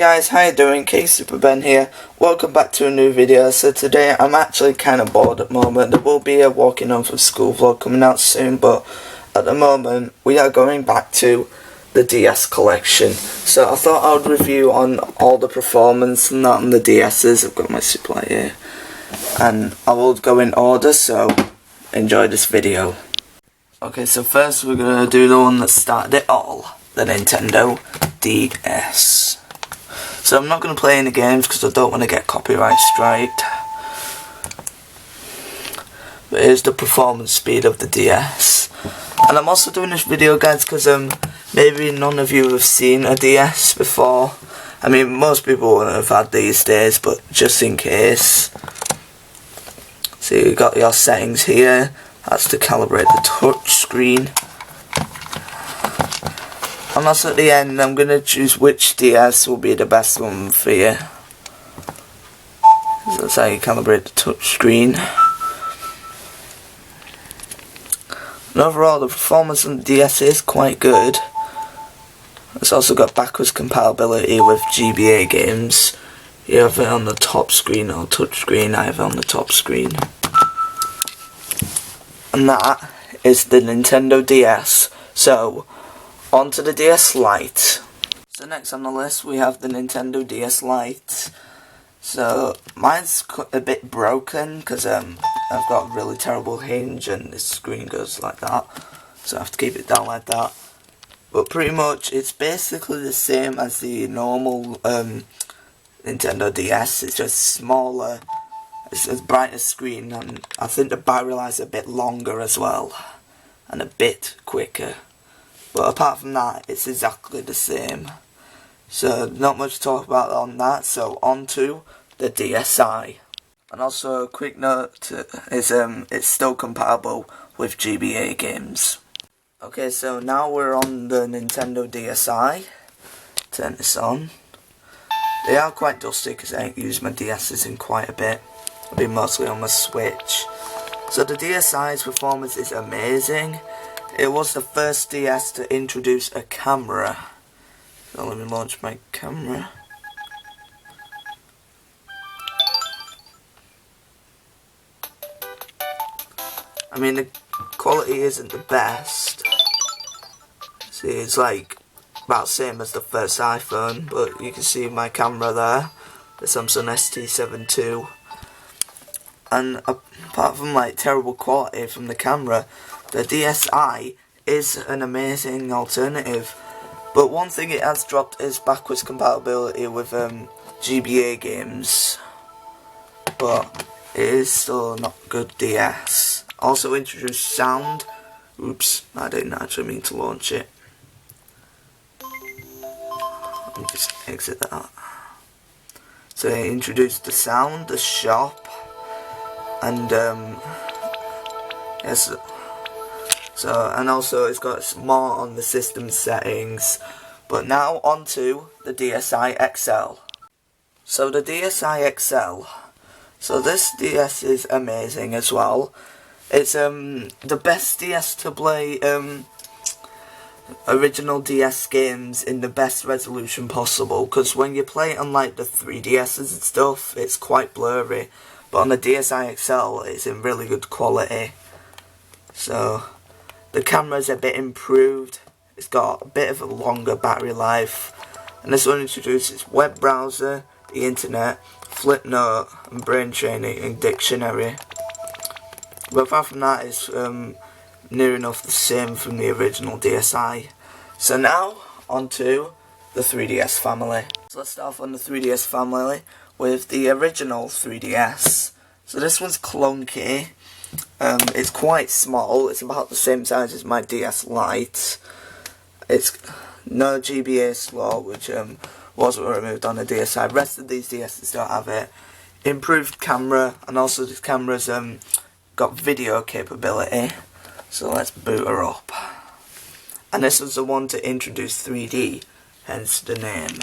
guys, how you doing? K.S.B here. Welcome back to a new video. So today I'm actually kind of bored at the moment. There will be a walking home from school vlog coming out soon, but at the moment we are going back to the DS collection. So I thought I would review on all the performance and that on the DS's. I've got my supply here. And I will go in order, so enjoy this video. Okay, so first we're going to do the one that started it all. The Nintendo DS. So I'm not going to play any games because I don't want to get copyright striked. But here's the performance speed of the DS. And I'm also doing this video, guys, because maybe none of you have seen a DS before. I mean, most people wouldn't have had these days, but just in case. So you've got your settings here. That's to calibrate the touch screen. And also at the end, I'm going to choose which DS will be the best one for you. So that's how you calibrate the touch screen. And overall, the performance on the DS is quite good. It's also got backwards compatibility with GBA games. You have it on the top screen or touch screen. I have it on the top screen. And that is the Nintendo DS. So, on to the DS Lite. So next on the list we have the Nintendo DS Lite. So mine's a bit broken because I've got a really terrible hinge and the screen goes like that. So I have to keep it down like that. But pretty much it's basically the same as the normal Nintendo DS. It's just smaller. It's a brighter screen, and I think the battery life's a bit longer as well. And a bit quicker. But apart from that, it's exactly the same. So not much to talk about on that. So on to the DSi. And also a quick note is it's still compatible with GBA games. Okay, so now we're on the Nintendo DSi. Turn this on. They are quite dusty because I ain't used my DS's in quite a bit. I've been mostly on my Switch. So the DSi's performance is amazing. It was the first DS to introduce a camera. So let me launch my camera. I mean, the quality isn't the best. See, it's like about the same as the first iPhone, but you can see my camera there, the Samsung ST7 II. And apart from like terrible quality from the camera, the DSi is an amazing alternative. But one thing it has dropped is backwards compatibility with GBA games. But it is still not good DS. Also introduced sound. Oops, I didn't actually mean to launch it. Let me just exit that. So it introduced the sound, the shop, and yes. So, and also it's got more on the system settings. But now on to the DSi XL. So the DSi XL. So this DS is amazing as well. It's the best DS to play original DS games in the best resolution possible. Because when you play it on like the 3DS's and stuff, it's quite blurry. But on the DSi XL, it's in really good quality. So the camera's a bit improved. It's got a bit of a longer battery life. And this one introduces web browser, the internet, Flipnote, and brain training and dictionary. But apart from that, it's near enough the same from the original DSi. So now, on to the 3DS family. So let's start off on the 3DS family with the original 3DS. So this one's clunky. It's quite small. It's about the same size as my DS Lite. It's no GBA slot, which wasn't removed on the DSi. The rest of these DSs don't have it. Improved camera, and also this camera's got video capability. So let's boot her up. And this was the one to introduce 3D, hence the name.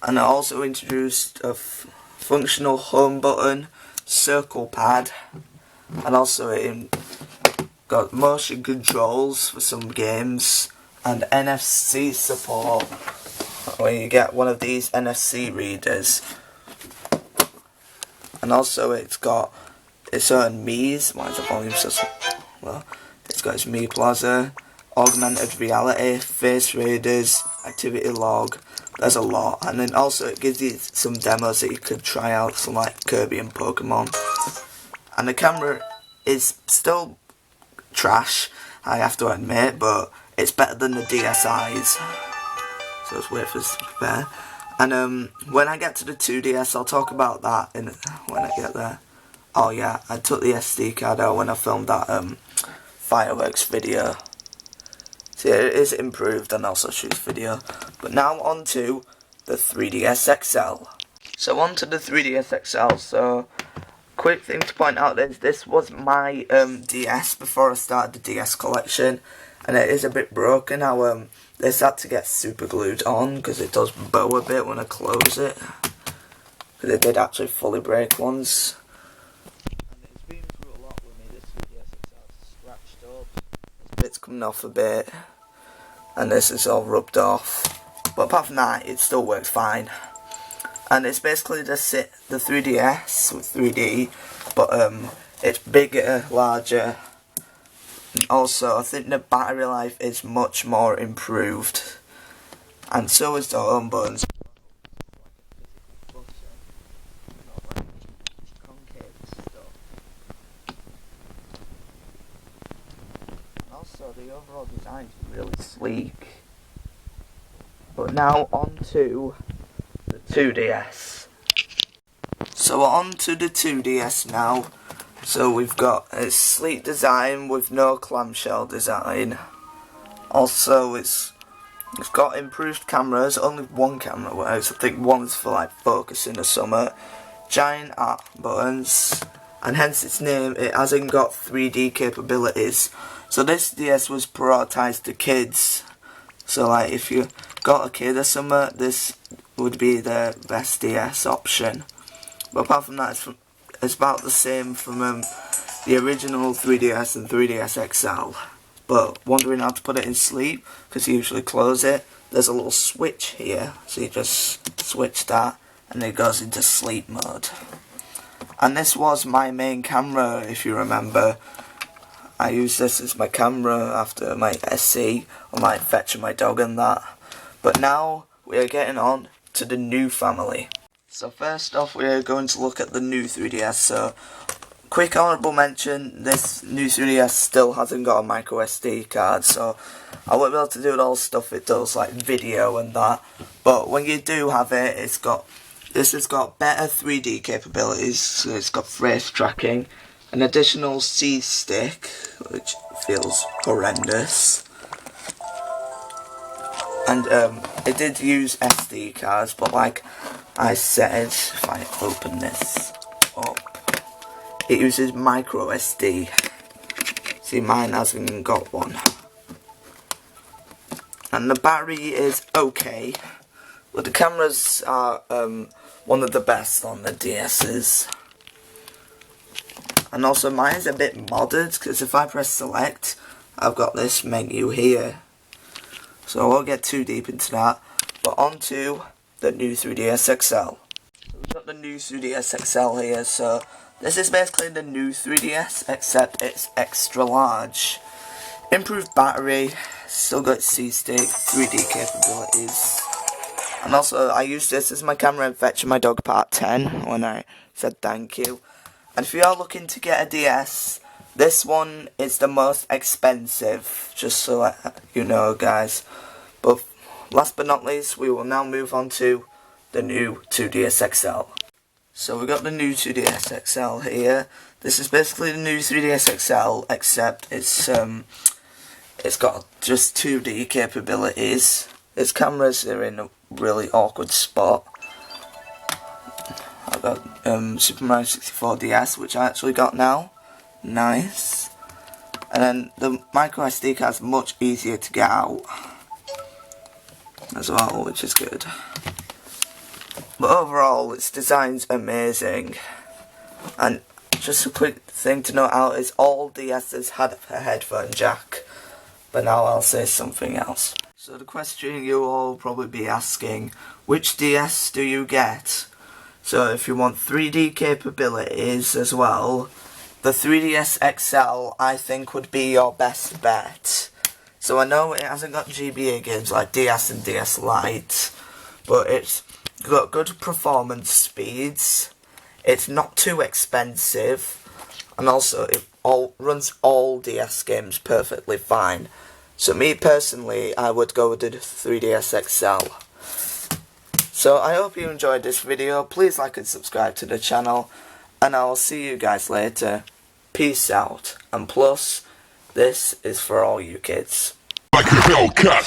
And it also introduced a functional home button, circle pad, and also it got motion controls for some games, and NFC support where you get one of these NFC readers. And also it's got its own Mii's. Why is the volume so well? It's got its Mii Plaza, augmented reality, face readers, activity log. There's a lot. And then also it gives you some demos that you could try out, some like Kirby and Pokemon. And the camera is still trash, I have to admit, but it's better than the DSi's. So let's wait for this to prepare. And when I get to the 2DS, I'll talk about that when I get there. Oh yeah, I took the SD card out when I filmed that fireworks video. So yeah, it is improved and also shoots video. But now on to the 3DS XL. So on to the 3DS XL. So quick thing to point out is this was my DS before I started the DS collection, and it is a bit broken. Now this had to get super glued on because it does bow a bit when I close it. Because it did actually fully break once. And it's been through a lot with me. This 3DS XL scratched up. This bit's coming off a bit, and this is all rubbed off. But apart from that, it still works fine. And it's basically the 3DS with 3D, but it's bigger, larger. And also, I think the battery life is much more improved, and so is the home buttons. And also, the overall design is really sleek. But now on to the 2DS. So on to the 2DS now. So we've got a sleek design with no clamshell design. Also it's got improved cameras. Only one camera works. I think one's for like focusing or something. Giant art buttons, and hence its name. It hasn't got 3D capabilities. So this DS was prioritized to kids. So like if you got a kid or something, this would be the best DS option. But apart from that, it's about the same from the original 3DS and 3DS XL. But wondering how to put it in sleep, because you usually close it, there's a little switch here. So you just switch that and it goes into sleep mode. And this was my main camera, if you remember. I used this as my camera after my SC, or my fetching my dog and that. But now we are getting on to the new family. So first off, we are going to look at the new 3DS. So quick honourable mention, this new 3DS still hasn't got a micro SD card, so I won't be able to do all the stuff it does, like video and that. But when you do have it, this has got better 3D capabilities. So it's got face tracking, an additional C stick, which feels horrendous. And it did use SD cards, but like I said, if I open this up, it uses micro SD. See, mine hasn't even got one. And the battery is okay, but the cameras are one of the best on the DS's. And also mine is a bit modded, because if I press select, I've got this menu here. So I won't get too deep into that, but on to the new 3DS XL. So we've got the new 3DS XL here, so this is basically the new 3DS, except it's extra large. Improved battery, still got C-stick, 3D capabilities. And also I used this as my camera in Fetching My Dog Part 10 when I said thank you. And if you are looking to get a DS, this one is the most expensive, just so you know guys. But last but not least, we will now move on to the new 2DS XL. So we've got the new 2DS XL here. This is basically the new 3DS XL, except it's got just 2D capabilities. Its cameras are in a really awkward spot. I've got Super Mario 64 DS, which I actually got now. Nice. And then the micro SD card is much easier to get out as well, which is good. But overall, its design's amazing. And just a quick thing to note out is all DS's had a headphone jack. But now I'll say something else. So So the question you'll all probably be asking, which DS do you get? So if you want 3D capabilities as well, the 3DS XL I think would be your best bet. So I know it hasn't got GBA games like DS and DS Lite, but it's got good performance speeds, it's not too expensive, and also it runs all DS games perfectly fine. So me personally, I would go with the 3DS XL. So I hope you enjoyed this video. Please like and subscribe to the channel, and I will see you guys later. Peace out. And plus, this is for all you kids. Like a Hellcat.